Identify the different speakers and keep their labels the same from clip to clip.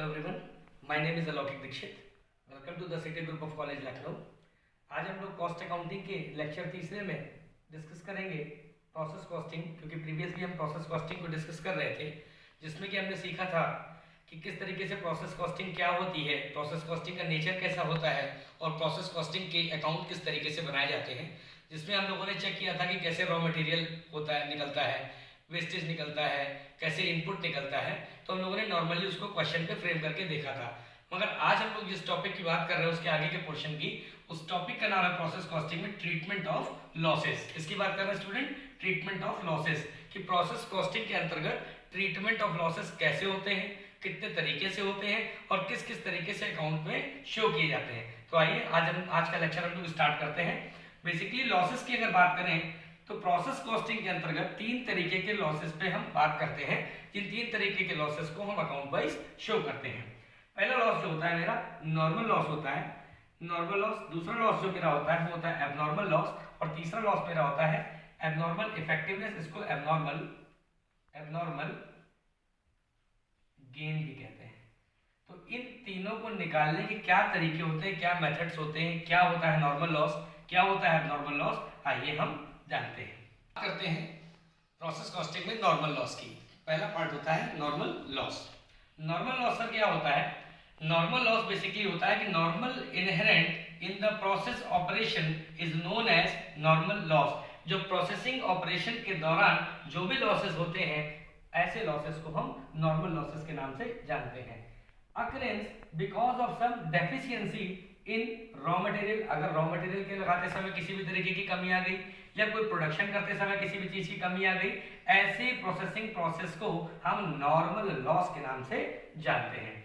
Speaker 1: Hello everyone, my name is Alaukik Dikshit. Welcome to the City Group of College Lucknow. आज हम लोग cost accounting के lecture तीसरे में डिस्कस करेंगे प्रोसेस कॉस्टिंग, क्योंकि प्रीवियस भी हम प्रोसेस कॉस्टिंग को डिस्कस कर रहे थे, जिसमें कि हमने सीखा था कि किस तरीके से प्रोसेस कॉस्टिंग क्या होती है, प्रोसेस कॉस्टिंग का नेचर कैसा होता है और प्रोसेस कॉस्टिंग के अकाउंट किस तरीके से बनाए जाते हैं. जिसमें हम लोगों ने चेक किया था कि कैसे रॉ मटेरियल होता है, निकलता है, वेस्टेज निकलता है, कैसे इनपुट निकलता है. तो हम लोगों ने नॉर्मली उसको क्वेश्चन पे फ्रेम करके देखा था. मगर आज हम लोग जिस टॉपिक की बात कर रहे हैं उसके आगे के पोर्शन की, उस टॉपिक का नाम है प्रोसेस कॉस्टिंग में ट्रीटमेंट ऑफ लॉसेस. इसकी बात कर रहे हैं स्टूडेंट, ट्रीटमेंट ऑफ लॉसेस, कि प्रोसेस कॉस्टिंग के अंतर्गत ट्रीटमेंट ऑफ लॉसेस कैसे होते हैं, कितने तरीके से होते हैं और किस किस तरीके से अकाउंट में शो किए जाते हैं. तो आइए आज का लेक्चर हम लोग स्टार्ट करते हैं. बेसिकली लॉसेस की अगर बात करें तो प्रोसेस कॉस्टिंग के अंतर्गत तीन तरीके के लॉसेस पे हम बात करते हैं. जिन तीन तरीके के लॉसेस को हम अकाउंट वाइज शो करते हैं. पहला लॉस जो होता है मेरा नॉर्मल लॉस होता है, नॉर्मल लॉस. दूसरा लॉस जो मेरा होता है वो होता है एबनॉर्मल लॉस, और तीसरा लॉस मेरा होता है एबनॉर्मल इफेक्टिवनेस. इसको एबनॉर्मल गेन भी कहते हैं. तो इन तीनों को निकालने के क्या तरीके होते हैं, क्या मेथड्स होते हैं, क्या होता है नॉर्मल लॉस, क्या होता है एबनॉर्मल लॉस, आइए हम जानते हैं. करते हैं प्रोसेस कॉस्टिंग में नॉर्मल लॉस की. पहला पार्ट होता है normal loss. Normal loss sir क्या होता है? नॉर्मल लॉस बेसिकली होता है कि normal inherent in the process operation is known as normal loss. जो प्रोसेसिंग ऑपरेशन के दौरान जो भी लॉसेस होते हैं, ऐसे लॉसेस को हम नॉर्मल लॉसेस के नाम से जानते हैं. Occurrence because of some deficiency in raw material. अगर रॉ मटेरियल के लगाते समय किसी भी तरीके की कमी आ गई, या कोई प्रोडक्शन करते समय किसी भी चीज की कमी आ गई, ऐसे प्रोसेसिंग प्रोसेस को हम नॉर्मल लॉस के नाम से जानते हैं.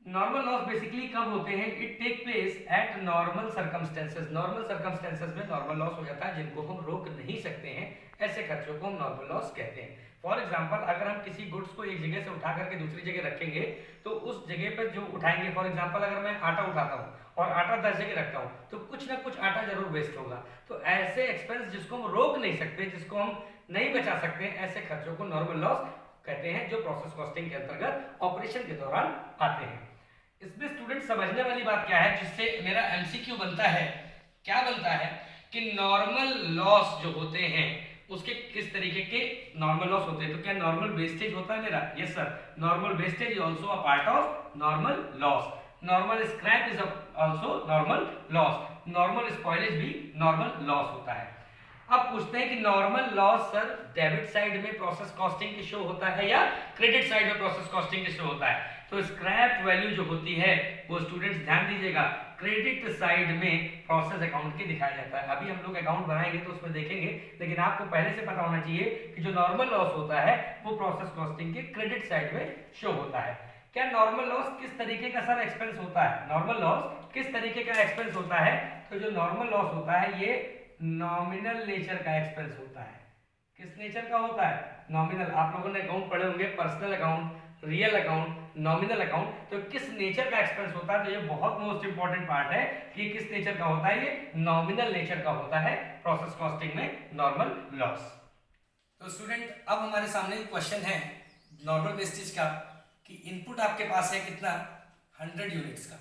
Speaker 1: नॉर्मल लॉस बेसिकली कब होते हैं? It take place at normal circumstances. Normal circumstances में नॉर्मल लॉस हो जाता है जिनको हम रोक नहीं सकते हैं. ऐसे खर्चों को हम नॉर्मल लॉस कहते हैं. फॉर एग्जाम्पल, अगर हम किसी गुड्स को एक जगह से उठा करके दूसरी जगह रखेंगे, तो उस जगह पर जो उठाएंगे, फॉर एग्जाम्पल अगर मैं आटा उठाता हूँ और आटा 10 जगह रखता हूँ, तो कुछ ना कुछ आटा जरूर वेस्ट होगा. तो ऐसे एक्सपेंस जिसको हम रोक नहीं सकते, जिसको हम नहीं बचा सकते, ऐसे खर्चों को नॉर्मल लॉस कहते हैं, जो प्रोसेस कॉस्टिंग के अंतर्गत ऑपरेशन के दौरान आते हैं. इसमें स्टूडेंट समझने वाली बात क्या है, जिससे मेरा एमसीक्यू बनता है, क्या बनता है कि नॉर्मल लॉस जो होते हैं उसके किस तरीके के नॉर्मल लॉस होते हैं. तो क्या नॉर्मल वेस्टेज होता है मेरा? Yes sir, normal wastage is also a part of normal loss. Normal scrap is also normal loss. Normal spoilage भी नॉर्मल लॉस होता है. अब पूछते हैं कि normal loss sir debit side में प्रोसेस कॉस्टिंग के शो होता है या क्रेडिट साइड में प्रोसेस कॉस्टिंग के शो होता है? तो स्क्रैप वैल्यू जो होती है वो स्टूडेंट्स ध्यान दीजिएगा, क्रेडिट साइड में प्रोसेस अकाउंट के दिखाया जाता है. अभी हम लोग अकाउंट बनाएंगे तो उसमें देखेंगे, लेकिन आपको पहले से पता होना चाहिए कि जो नॉर्मल लॉस होता है वो प्रोसेस कॉस्टिंग के क्रेडिट साइड में शो होता है. क्या नॉर्मल लॉस किस तरीके का सर एक्सपेंस होता है? नॉर्मल लॉस किस तरीके का एक्सपेंस होता है? तो जो नॉर्मल लॉस होता है ये नॉमिनल नेचर का एक्सपेंस होता है. किस नेचर का होता है? नॉमिनल. आप लोगों ने अकाउंट पढ़े होंगे, personal account, real account, nominal account. तो किस नेचर का एक्सपेंस होता है? तो ये बहुत मोस्ट इंपॉर्टेंट पार्ट है कि किस नेचर का होता है. ये नॉमिनल नेचर का होता है प्रोसेस कॉस्टिंग में नॉर्मल लॉस. तो स्टूडेंट अब हमारे सामने क्वेश्चन है नॉर्मल वेस्टेज का, कि इनपुट आपके पास है कितना? 100 यूनिट्स का.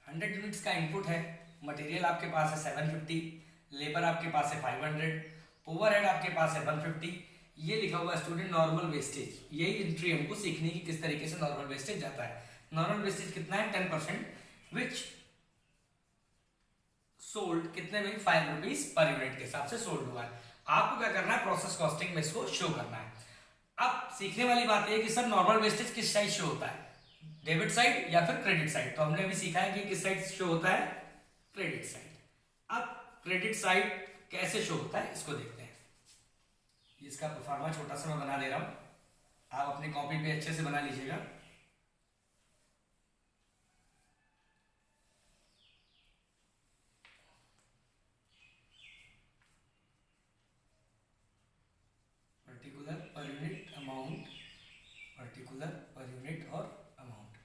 Speaker 1: 100 यूनिट्स का इनपुट है. मटेरियल आपके पास है 750, लेबर आपके पास है 500, ओवरहेड आपके पास है 150. ये लिखा हुआ स्टूडेंट नॉर्मल वेस्टेज. यही एंट्री हमको सीखने की किस तरीके से नॉर्मल वेस्टेज जाता है. नॉर्मल वेस्टेज कितना है? 10%, विच सोल्ड कितने में? 5 रुपीज पर यूनिट के हिसाब से सोल्ड हुआ है. आपको क्या करना है? प्रोसेस कॉस्टिंग में इसको शो करना है. अब सीखने वाली बात यह कि सर नॉर्मल वेस्टेज किस साइड शो होता है, डेबिट साइड या फिर क्रेडिट साइड? तो हमने अभी सीखा है कि किस साइड शो होता है? Credit side. अब क्रेडिट साइड कैसे शो होता है इसको देखते हैं. इसका परफॉर्मा छोटा सा मैं बना दे रहा हूं, आप अपनी कॉपी पे अच्छे से बना लीजिएगा. Particular per unit amount, particular per unit और अमाउंट.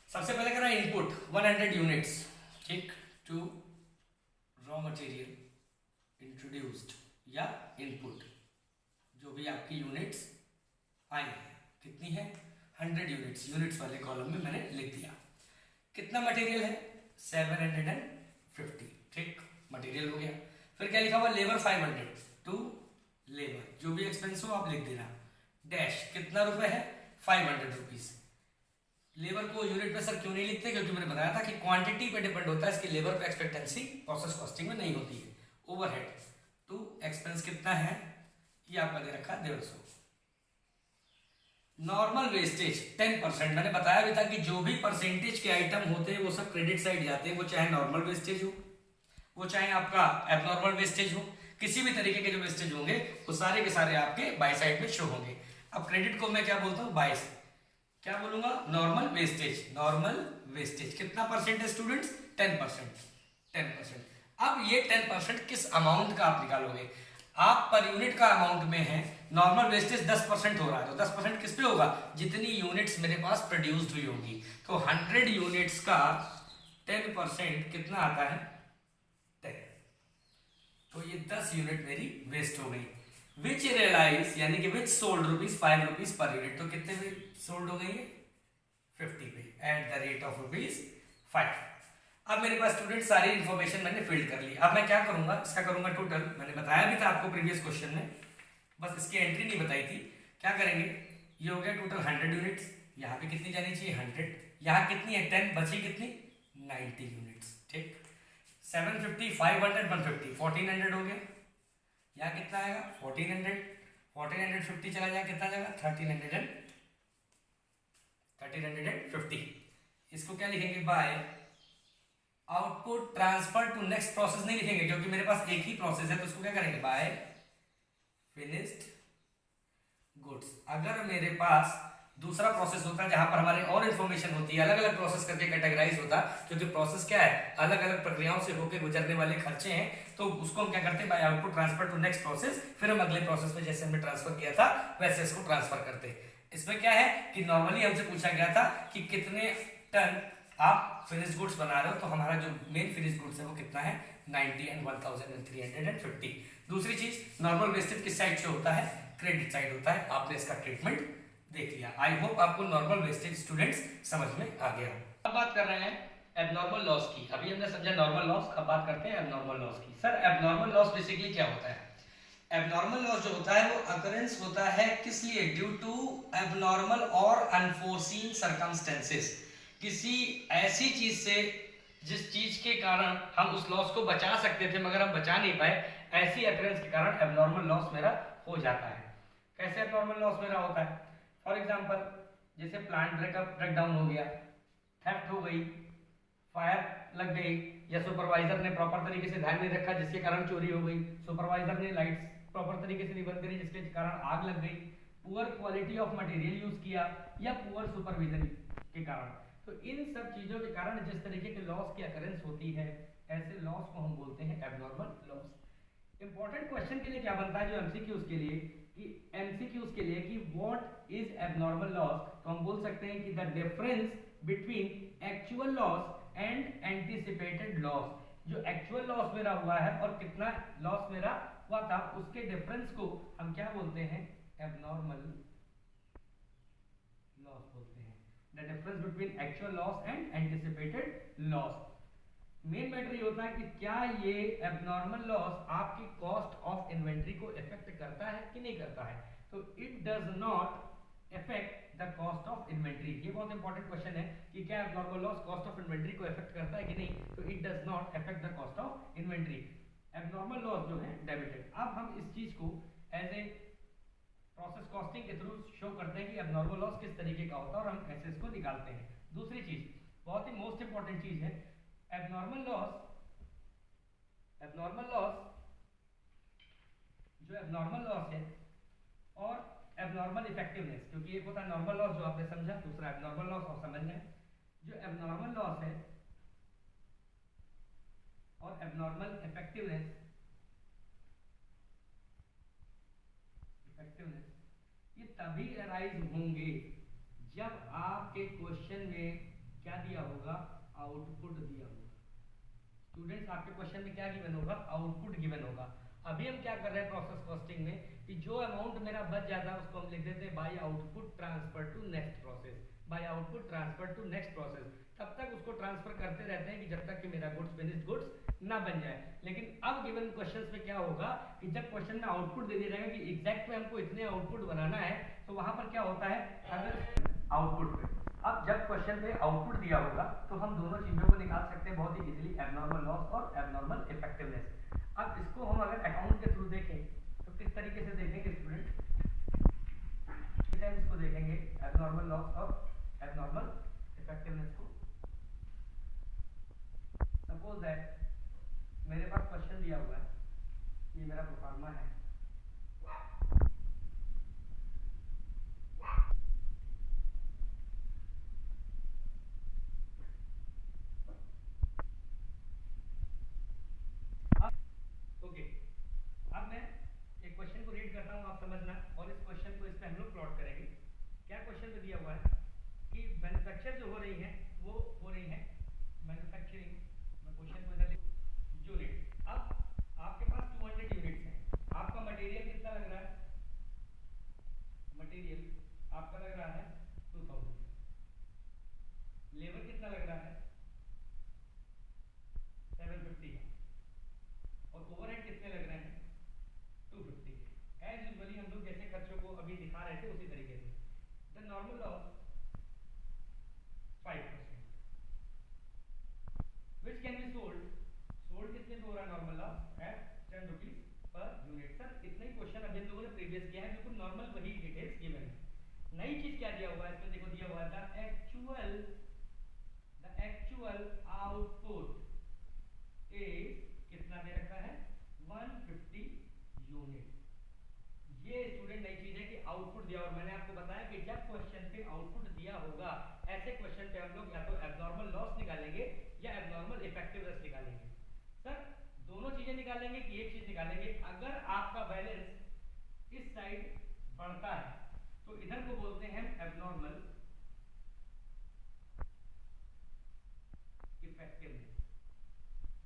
Speaker 1: सबसे पहले करा इनपुट 100 यूनिट्स, ठीक, टू रॉ मटेरियल इंट्रोड्यूस्ड या इनपुट, जो भी आपकी यूनिट्स आई हैं, कितनी है? 100 यूनिट्स, यूनिट्स वाले कॉलम में मैंने लिख दिया। कितना मटेरियल है? 750। ठीक, मटेरियल हो गया। फिर क्या लिखा हुआ? लेबर 500 टू लेबर, जो भी एक्सपेंस हो आप लिख देना। डैश कितना रुपए है? 500 रुपीज। लेबर को यूनिट में सर क्यों नहीं लिखते? क्योंकि मैंने बताया था कि क्वांटिटी पे डिपेंड होता है, इसकी लेबर पे एक्सपेक्टेंसी प्रोसेस कॉस्टिंग में नहीं होती है। ओवरहेड टू एक्सपेंस कितना है? ये आपका दे रखा 150। Normal wastage 10%। मैंने बताया भी था कि जो भी परसेंटेज के आइटम होते हैं वो सब क्रेडिट साइड जाते हैं, वो चाहे नॉर्मल वेस्टेज हो, वो चाहे आपका एबनॉर्मल वेस्टेज हो, किसी भी तरीके के जो वेस्टेज होंगे वो सारे के सारे आपके बाय साइड में शो होंगे। अब क्रेडिट को मैं क्या बोलता हूँ? बाय, क्या बोलूंगा? Normal wastage. नॉर्मल वेस्टेज कितना परसेंट है स्टूडेंट्स? 10%। 10%। अब ये 10% किस अमाउंट का आप निकालोगे? आप पर यूनिट का अमाउंट में है, नॉर्मल वेस्टेज 10% हो रहा है, तो 10% किस पे होगा? जितनी यूनिट्स मेरे पास प्रोड्यूस्ड हुई होगी। तो 100 यूनिट्स का 10% कितना आता है? 10। तो ये 10 यूनिट मेरी वेस्ट हो गई। विच रियलाइज यानी कि विच सोल्ड ₹5 पर यूनिट, तो कितने में सोल्ड हो गई है? 50 पे एट द रेट ऑफ ₹5। अब मेरे पास स्टूडेंट सारी इंफॉर्मेशन मैंने फिल कर ली। अब मैं क्या करूंगा? इसका करूंगा टोटल। मैंने बताया भी था आपको प्रीवियस क्वेश्चन में, बस इसकी एंट्री नहीं बताई थी। क्या करेंगे? ये हो गया टोटल 100 यूनिट्स। यहाँ पे कितनी जानी चाहिए? 100। यहाँ कितनी है? 10। बची कितनी? 90 यूनिट्स। ठीक, 750, 500, 150, 1400 हो गया। यहाँ कितना आएगा? 1400। 1450 चला जाएगा, कितना जाएगा? 1350। इसको क्या लिखेंगे? By output transfer to next process नहीं लिखेंगे, क्योंकि मेरे पास एक ही प्रोसेस है, तो उसको क्या करेंगे? By finished goods. अगर मेरे पास दूसरा प्रोसेस होता है जहां पर हमारे और इंफॉर्मेशन होती है, अलग अलग प्रोसेस करके कैटेगराइज होता, क्योंकि प्रोसेस क्या है? अलग अलग प्रक्रियाओं से होकर गुजरने वाले खर्चे हैं, तो उसको हम क्या करते हैं? By output transfer to next process. फिर हम अगले प्रोसेस में जैसे हमने ट्रांसफर किया था वैसे इसको ट्रांसफर करते हैं। इसमें क्या है कि नॉर्मली हमसे पूछा गया था कि कितने टन आप फिनिश गुड्स बना रहे हो, तो हमारा जो मेन फिनिश गुड्स है वो कितना है? 90 एंड 1350। दूसरी चीज, नॉर्मल वेस्टेज किस साइड से होता है? क्रेडिट साइड होता है। आपने इसका ट्रीटमेंट देख लिया। आई होप आपको नॉर्मल वेस्टेज स्टूडेंट्स समझ में आ गया। अब बात कर रहे हैं एबनॉर्मल लॉस की। अभी हमने समझा नॉर्मल लॉस, अब बात करते हैं एबनॉर्मल लॉस की। सर एबनॉर्मल लॉस बेसिकली क्या होता है? एबनॉर्मल लॉस जो होता है वो अकरेंस होता है किस लिए? ड्यू टू एबनॉर्मल और अनफोर्सीन सर्कमस्टेंसेस। किसी ऐसी चीज से जिस चीज के कारण हम उस लॉस को बचा सकते थे मगर हम बचा नहीं पाए, ऐसी अकरेंस के कारण एबनॉर्मल लॉस मेरा हो जाता है। कैसे एबनॉर्मल लॉस मेरा होता है? फॉर एग्जांपल, जैसे प्लांट ब्रेक डाउन हो गया, थेफ्ट हो गई, फायर लग गई, या सुपरवाइजर ने प्रॉपर तरीके से ध्यान नहीं रखा जिसके कारण चोरी हो गई, सुपरवाइजर ने लाइट्स प्रॉपर तरीके से नहीं बंद करी जिसके कारण आग लग गई, poor quality of material use किया, या पुअर सुपरविजन के कारण। तो इन सब चीजों के कारण जिस तरीके के लॉस की अकरेंस होती है, ऐसे लॉस को हम बोलते हैं एबनॉर्मल लॉस। इंपॉर्टेंट क्वेश्चन के लिए क्या बनता है जो एमसीक्यूज के लिए, कि एमसीक्यूज के लिए कि व्हाट इज एबनॉर्मल लॉस, तो हम बोल सकते हैं कि the difference between actual loss and anticipated loss. जो एक्चुअल लॉस मेरा हुआ है और कितना लॉस मेरा हुआ था, उसके डिफरेंस को हम क्या बोलते हैं? एबनॉर्मल लॉस बोलते हैं। The difference between actual loss and anticipated loss. Main matter ये होता है कि क्या ये एबनॉर्मल लॉस आपकी कॉस्ट ऑफ इन्वेंट्री को इफेक्ट करता है कि नहीं करता है। तो it does not effect the cost of inventory. ये बहुत इंपॉर्टेंट क्वेश्चन है कि क्या abnormal loss cost of inventory को इफेक्ट करता है कि नहीं। तो it does not effect the cost of inventory. Abnormal loss जो है डेबिटेड। अब हम इस चीज को एज ए प्रोसेस कॉस्टिंग के थ्रू शो करते हैं कि एबनॉर्मल लॉस किस तरीके का होता है और हम कैसे इसको निकालते हैं। दूसरी चीज, बहुत ही मोस्ट इंपॉर्टेंट चीज है, एबनॉर्मल लॉस जो एबनॉर्मल लॉस है और एबनॉर्मल इफेक्टिवनेस, क्योंकि एक होता है नॉर्मल लॉस जो आपने समझा, दूसरा एबनॉर्मल लॉस और समझना है। जो एबनॉर्मल लॉस है और एबनॉर्मल इफेक्टिवनेस ये तभी अराइज होंगे जब आपके क्वेश्चन में क्या दिया होगा? आउटपुट दिया होगा। स्टूडेंट्स, आपके क्वेश्चन में क्या गिवन होगा? आउटपुट गिवन होगा। अभी हम क्या कर रहे हैं प्रोसेस कॉस्टिंग में कि जो अमाउंट मेरा बच जाता है उसको हम लिख देते हैं by output transfer to next process, by output transfer to next process. तब तक उसको ट्रांसफर करते रहते हैं कि जब तक कि मेरा गुड्स फिनिश्ड गुड्स ना बन जाए। लेकिन अब गिवन क्वेश्चंस में क्या होगा कि जब क्वेश्चन में आउटपुट दे दिया जाएगा कि एग्जैक्ट में हमको इतने आउटपुट बनाना है, तो वहां पर क्या होता है, अगर आउटपुट पे अब जब क्वेश्चन पे आउटपुट दिया होगा तो हम दोनों चीजों को निकाल सकते हैं बहुत ही इजीली, एबनॉर्मल लॉस और एबनॉर्मल इफेक्टिवनेस। अब इसको हम अगर अकाउंट के थ्रू देखें तो किस तरीके से देखेंगे स्टूडेंट, हम इसको देखेंगे एबनॉर्मल लॉस और एबनॉर्मल इफेक्टिवनेस को। सपोज दैट मेरे पास क्वेश्चन दिया हुआ है, ये मेरा प्रोफार्मा है, ओके। अब मैं एक क्वेश्चन को रीड करता हूं, आप समझना, और इस क्वेश्चन को इस पे हम लोग प्लॉट करेंगे। क्या क्वेश्चन पे दिया हुआ है कि मैन्युफैक्चर जो हो रही है वो हो रही है मैन्युफैक्चरिंग, मैं क्वेश्चन को इधर लिख यूनिट। अब आपके पास 200 यूनिट्स हैं, आपका मटेरियल कितना लग रहा है, मटेरियल आपका लग रहा है 2000, लेबर कितना लग रहा है 750 का, और ओवरहेड कितने लग रहे हैं 250 के। एज यूजुअली हम लोग जैसे खर्चों को अभी दिखा रहे थे उसी तरीके से। The normal loss 5%, which can be sold, sold कितने पे हो रहा है normal loss at 10 rupees per unit. Sir इतना ही क्वेश्चन अभी हम लोगों ने प्रीवियस किया है, बिल्कुल नॉर्मल वही डिटेल्स गिवन है। नई चीज क्या दिया हुआ है इसमें, देखो दिया हुआ है द एक्चुअल आउटपुट इज, कितना दे रखा है 150 यूनिट। ये स्टूडेंट नई चीज है कि आउटपुट दिया, और मैंने आपको बताया कि जब क्वेश्चन पे आउटपुट दिया होगा ऐसे क्वेश्चन पे हम लोग या तो एब्नॉर्मल लॉस निकालेंगे या एब्नॉर्मल इफेक्टिवनेस निकालेंगे। सर दोनों चीजें निकालेंगे कि एक चीज निकालेंगे। अगर आपका बैलेंस इस साइड बढ़ता है तो इधर को बोलते हैं एब्नॉर्मल इफेक्टिवनेस,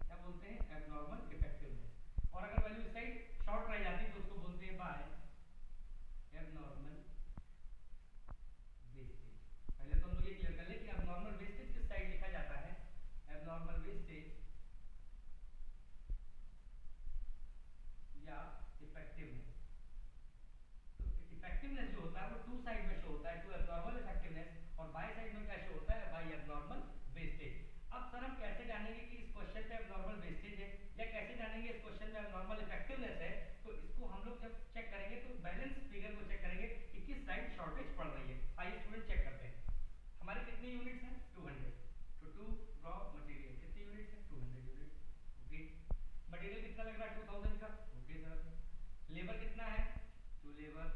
Speaker 1: क्या बोलते हैं एब्नॉर्मल इफेक्टिवनेस। और अगर वैल्यू इस साइड शॉर्ट रह जाती है तो उसको बोलते हैं बाय एब्नॉर्मल वेस्टेज। पहले तो हम लोग ये क्लियर कर ले कि एब्नॉर्मल वेस्टेज किस साइड लिखा जाता है, एब्नॉर्मल वेस्टेज या इफेक्टिवनेस। तो इफेक्टिवनेस जो होता है वो टू साइड में शो होता है, टू एब्नॉर्मल इफेक्टिवनेस, और बाय साइड में क्या शो होता है, बाय एब्नॉर्मल वेस्टेज। अब सर हम कैसे जानेंगे कि इस क्वेश्चन पे एब्नॉर्मल वेस्टेज है, या कैसे जानेंगे इस क्वेश्चन में एब्नॉर्मल इफेक्टिवनेस है? तो इसको हम लोग जब चेक करेंगे तो बैलेंस फिगर को चेक करेंगे कि किस साइड शॉर्टेज पड़ रही है। आइए स्टूडेंट चेक करते हैं। हमारे कितने यूनिट्स हैं 200, तो टू रॉ मटेरियल कितने यूनिट्स हैं 200 यूनिट, ओके। मटेरियल कितना लग रहा है 2000 का, ओके सर। लेबर कितना है, टू लेबर,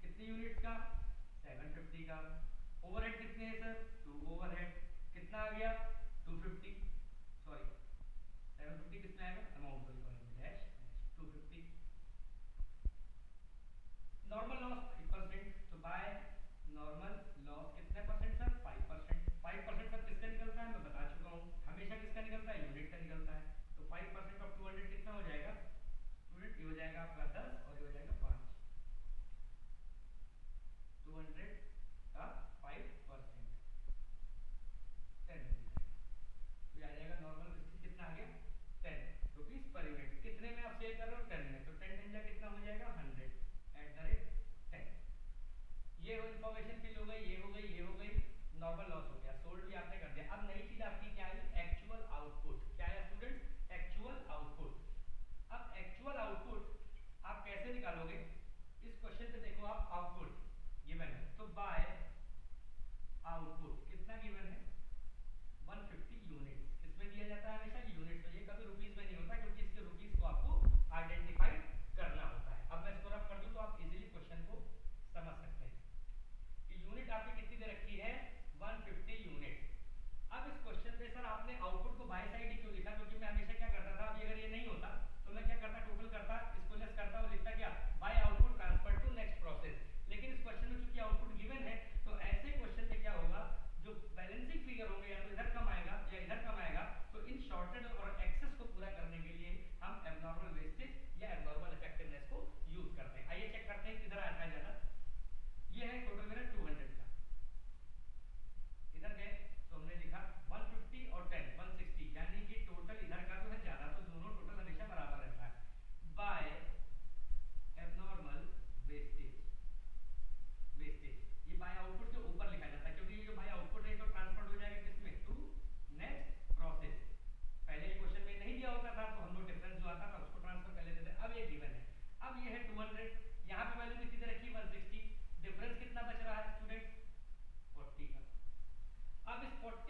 Speaker 1: कितने यूनिट्स का 750 का। ओवरहेड कितने हैं सर, टू ओवरहेड, कितना आ गया 250, सॉरी 750 कितना आएगा, अमाउंट को लिखा डैश 250। नॉर्मल लॉस 5%, तो बाय नॉर्मल लॉस कितने परसेंट सर 5%। 5% सर किसका निकलता है, मैं बता चुका हूँ, हमेशा किसका निकलता है, यूनिट का निकलता है। तो 5% ऑफ 200 कितना हो जाएगा स्टूडेंट, ये हो जाएगा आपका 10 और ये हो जाएगा 5, 200 का 5% 10 तो ये आ जाएगा नॉर्मल कितना आ गया 10 रुपीज पर यूनिट। कितने में आप सेल कर रहे हो 10 में, तो 10 10 कितना हो जाएगा 100 @ 10। ये इन्फॉर्मेशन फिल हो गई,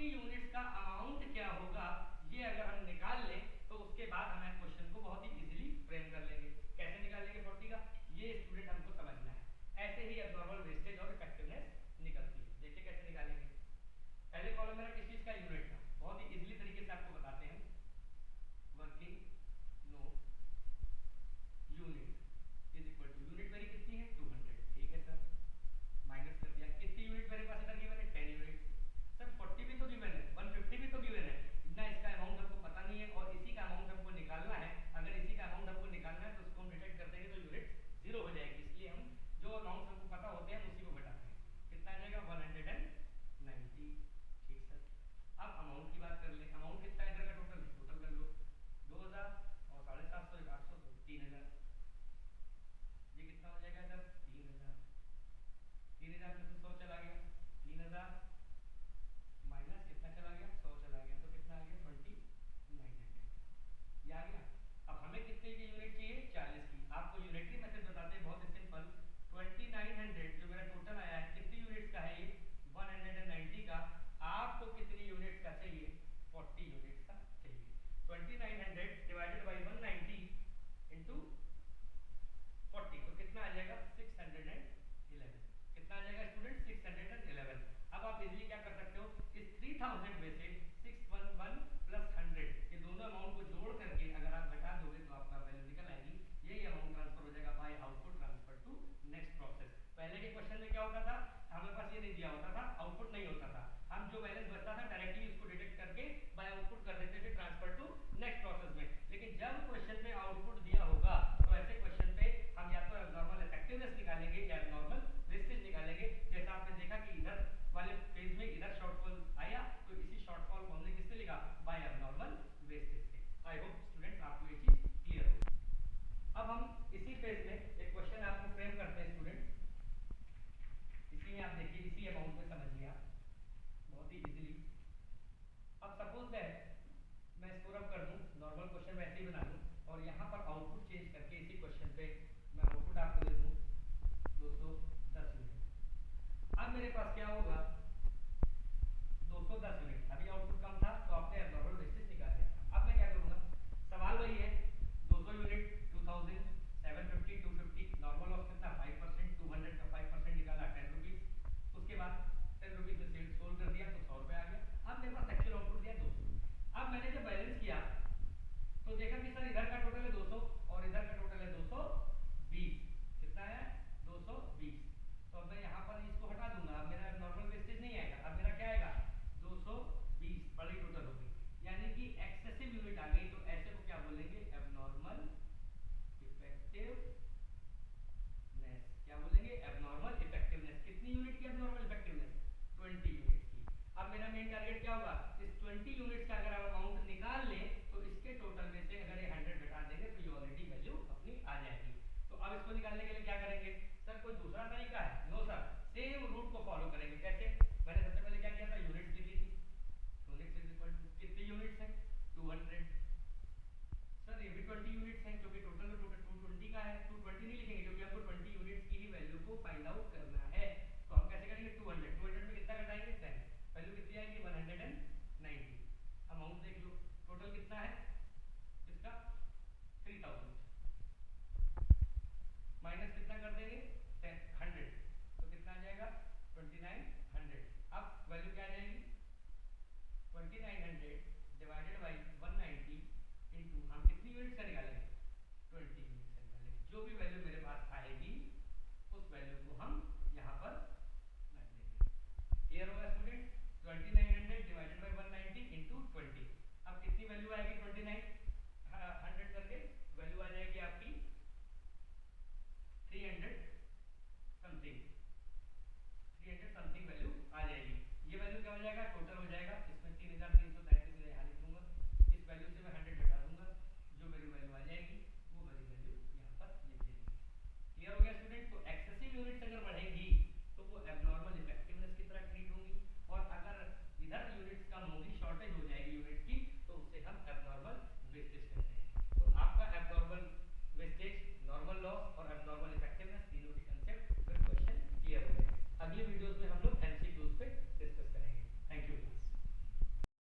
Speaker 1: 40 यूनिट्स का अमाउंट क्या होगा, ये अगर हम निकाल लें तो उसके बाद हमें क्वेश्चन को बहुत ही इजीली फ्रेम कर लेंगे। कैसे निकालेंगे 40 का, ये स्टूडेंट हमको समझना है। ऐसे ही एब्नॉर्मल वेस्टेज और इफेक्टिवनेस निकलती है। देखिए कैसे निकालेंगे। पहले कॉलम मेरा किस चीज का, यूनिट का। बहुत ही इजीली तरीके से आपको बताते हैं। Working no unit is equal to, unit मेरी कितनी है 200, ठीक है सर, माइनस कर दिया। कितनी यूनिट मेरे पास इधर गिवन है 10 यूनिट। सर 40 भी तो गिवन है, 150 भी तो गिवन है ना, इसका अमाउंट हमको पता नहीं है और इसी का अमाउंट हमको निकालना है। अगर इसी का अमाउंट हमको निकालना है तो उसको हम डिटेक्ट कर देंगे तो यूनिट जीरो हो जाएगी, इसलिए हम जो अमाउंट हमको पता होते हैं उसी को घटाते हैं। कितना आ जाएगा 190, ठीक सर। अब अमाउंट की बात कर ले, अमाउंट कितना है इधर का, टोटल कर लो 2000 और 750 800 तो 3000, ये कितना हो जाएगा इधर 3000। 3000 में से 100 चला गया, 3000 माइनस कितना चला गया 100 चला गया, तो कितना आ गया 2900, ये आ गया। अब हमें कितने की यूनिट चाहिए 40 की। आपको यूनिटरी मेथड बताते हैं बहुत सिंपल। 2900 जो मेरा टोटल आया है कितनी यूनिट्स का है, ये 190 का। आपको कितनी यूनिट्स का चाहिए 40 यूनिट्स का चाहिए। 2900 डिवाइडेड बाई 190 इंटू 40 तो कितना आ जाएगा 611। कितना आ जाएगा स्टूडेंट 611। अब आप इजीली क्या कर सकते हो, इस 3000 में से 611 प्लस 100 ये दोनों अमाउंट को जोड़ करके अगर आप घटा दोगे तो आपका वैल्यू निकल आएगी। यही अमाउंट ट्रांसफर हो जाएगा by output transfer to next process. पहले के क्वेश्चन में क्या होता था, हमारे पास ये नहीं दिया होता था, आउटपुट नहीं होता था, हम जो बैलेंस बचता था डायरेक्टली उसको डिडक्ट करके बाय आउटपुट कर देते थे ट्रांसफर टू नेक्स्ट प्रोसेस में। लेकिन जब क्वेश्चन में आउटपुट दिया होगा तो ऐसे क्वेश्चन पे हम या तो एब्नॉर्मल इफेक्टिवनेस निकालेंगे या एब्नॉर्मल वेस्टेज निकालेंगे। जैसा आपने देखा कि इधर वाले पेज में इधर शॉर्टफॉल आया तो इसी शॉर्टफॉल को हमने किससे लिखा, बाय एब्नॉर्मल वेस्टेज से। आई होप स्टूडेंट्स आपको ये चीज क्लियर हो। अब हम इसी पेज में एक क्वेश्चन आपको फ्रेम करते हैं स्टूडेंट्स। इसी में आप देखिए, इसी अमाउंट में समझ लिया बहुत ही इजीली। अब सपोज दैट मैं इसको रब कर दूं, नॉर्मल क्वेश्चन वैसे ही बना दूं और यहाँ पर आउटपुट चेंज करके इसी क्वेश्चन पे मैं आउटपुट आपको दे दूं 210 यूनिट। अब मेरे पास क्या होगा 210 यूनिट, अभी आउटपुट कम था तो आपने एब्नॉर्मल वेस्टेज निकाल दिया। अब मैं क्या करूंगा, सवाल वही है 200 यूनिट 2000 750 250, नॉर्मल लॉस कितना 5%, 200 का 5% निकाला 10 रुपीज। उसके बाद 10 रुपीज में सेल सोल्व कर दिया तो 100 रुपए आ गया। अब मेरे पास एक्चुअल आउटपुट दिया 200। अब मैंने जब बैलेंस किया तो देखा कि सर इधर का टोटल है 200 और इधर का टोटल है 220। कितना है 220। तो अब मैं यहाँ पर इसको हटा दूंगा, अब मेरा नॉर्मल वेस्टेज नहीं आएगा, अब मेरा क्या आएगा 220 बड़ी टोटल हो गई, यानी कि एक्सेसिव यूनिट आ गई। तो ऐसे को क्या बोलेंगे एब्नॉर्मल इफेक्टिवनेस। क्या बोलेंगे एब्नॉर्मल इफेक्टिवनेस। कितनी यूनिट की एब्नॉर्मल इफेक्टिवनेस 20 यूनिट की। अब मेरा मेन टारगेट क्या होगा, इस 20 यूनिट्स का अगर हम अमाउंट निकाल लें तो इसके टोटल में से अगर ये 100 घटा देंगे तो ये ऑलरेडी वैल्यू अपनी आ जाएगी। तो अब इसको निकालने के लिए क्या करेंगे, सर कोई दूसरा तरीका है? नो सर, सेम रूट को फॉलो करेंगे। कैसे, मैंने सबसे पहले क्या किया था, यूनिट्स लिखी थी। यूनिट्स इज इक्वल टू कितनी यूनिट्स है 200। सर ये भी 20 यूनिट्स हैं क्योंकि टोटल 220 का है, 220 नहीं लिखेंगे क्योंकि हमको 20 यूनिट्स की ही वैल्यू को फाइंड आउट करना है। तो हम कैसे करेंगे 200 में कितना घटाएंगे 10, वैल्यू कितनी आएगी 190। अमाउंट देख लो टोटल कितना है इसका 3000।